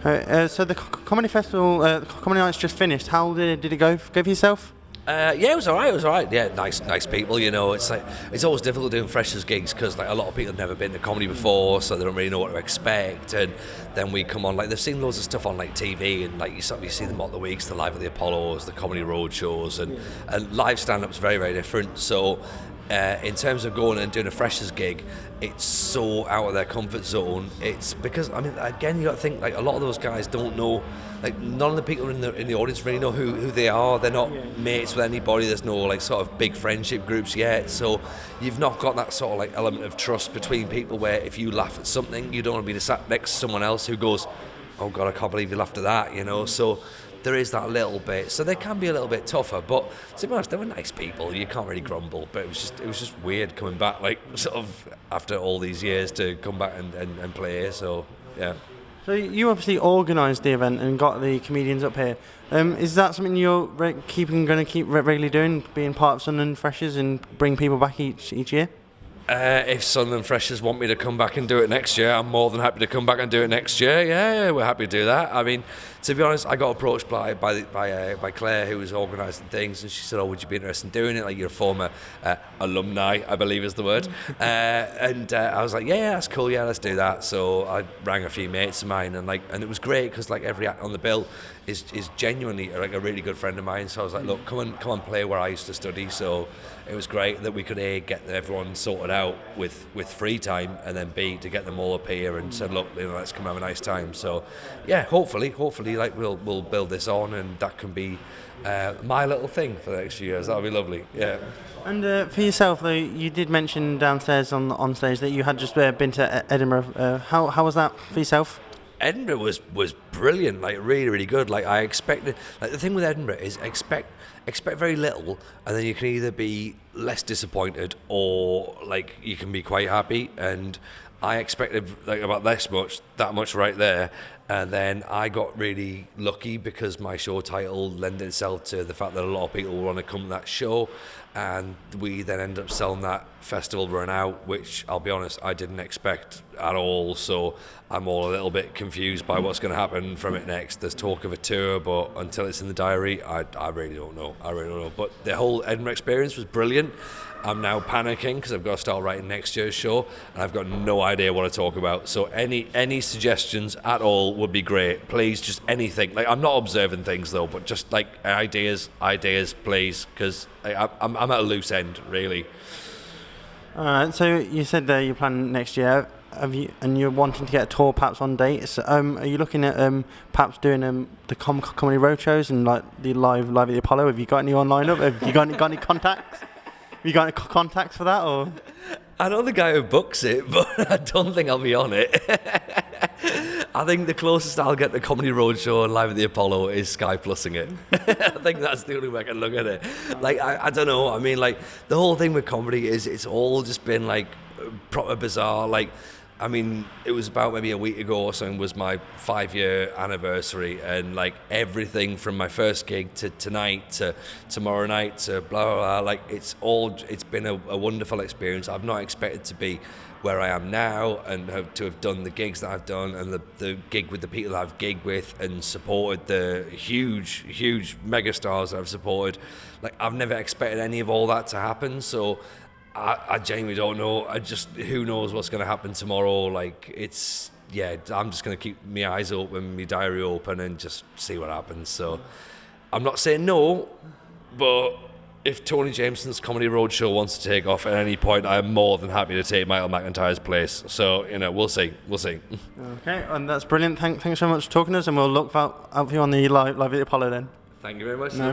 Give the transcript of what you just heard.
So the comedy festival, the comedy night's just finished. How did it go for yourself? Yeah, it was alright. Yeah, nice people. You know, it's always difficult doing freshers gigs because like a lot of people have never been to comedy before, so they don't really know what to expect. And then we come on, like they've seen loads of stuff on like TV, and like you see them at the weeks, the Live at the Apollos, the comedy road shows, and live stand-up's very different. So in terms of going and doing a freshers gig, it's so out of their comfort zone. It's because, I mean, again, you got to think like a lot of those guys don't know, like none of the people in the audience really know who they are. They're not mates with anybody. There's no like sort of big friendship groups yet. So you've not got that sort of like element of trust between people where if you laugh at something, you don't want to be sat next to someone else who goes, "Oh God, I can't believe you laughed at that," you know. So there is that little bit, so they can be a little bit tougher. But to be honest, they were nice people. You can't really grumble. But it was just weird coming back, like sort of after all these years to come back and play. So yeah. So you obviously organised the event and got the comedians up here. Is that something you're going to keep regularly doing, being part of Sunderland Freshers and bring people back each year? If Sunderland Freshers want me to come back and do it next year, I'm more than happy to come back and do it next year. Yeah, we're happy to do that. I mean, to be honest, I got approached by Claire, who was organising things, and she said, "Oh, would you be interested in doing it? Like you're a former alumni, I believe is the word." And I was like, "Yeah, that's cool. Yeah, let's do that." So I rang a few mates of mine, and it was great because like every act on the bill is genuinely like a really good friend of mine. So I was like, "Look, come on, play where I used to study." So it was great that we could get everyone sorted out with free time, and then B, to get them all up here and said, "Look, you know, let's come have a nice time." So yeah, hopefully like we'll build this on, and that can be my little thing for the next few years. That'll be lovely. Yeah. And for yourself, though, you did mention downstairs on stage that you had just been to Edinburgh. How was that for yourself? Edinburgh was brilliant, like really good. Like I expected. Like the thing with Edinburgh is expect very little, and then you can either be less disappointed or like you can be quite happy. And I expected like about that much right there, and then I got really lucky because my show title lended itself to the fact that a lot of people want to come to that show, and we then ended up selling that festival run out, which I'll be honest, I didn't expect at all. So I'm all a little bit confused by what's going to happen from it next. There's talk of a tour, but until it's in the diary, I really don't know. But the whole Edinburgh experience was brilliant. I'm now panicking because I've got to start writing next year's show, and I've got no idea what to talk about. So any suggestions at all would be great. Please, just anything. Like I'm not observing things though, but just like ideas, please, because I'm at a loose end really. So you said you plan next year. And you're wanting to get a tour perhaps on dates. Are you looking at perhaps doing the comedy roadshows and like the live at the Apollo? Have you got anyone lined up? Have you got any contacts? Have you got any contacts for that, or? I know the guy who books it, but I don't think I'll be on it. I think the closest I'll get to Comedy Roadshow and Live at the Apollo is Sky Plusing it. I think that's the only way I can look at it. Like, I don't know. I mean, like, the whole thing with comedy is it's all just been, like, proper bizarre. Like, I mean, it was about maybe a week ago or something was my 5-year anniversary, and like everything from my first gig to tonight to tomorrow night to blah blah blah, like it's been a wonderful experience. I've not expected to be where I am now and to have done the gigs that I've done and the gig with the people that I've gigged with and supported the huge megastars that I've supported. Like I've never expected any of all that to happen, so I genuinely don't know. Who knows what's going to happen tomorrow. Like I'm just going to keep my eyes open, my diary open, and just see what happens. So I'm not saying no, but if Tony Jameson's Comedy Roadshow wants to take off at any point, I'm more than happy to take Michael McIntyre's place. So, you know, we'll see. Okay, and that's brilliant. Thanks so much for talking to us, and we'll look out for you on the live at the Apollo then. Thank you very much. No.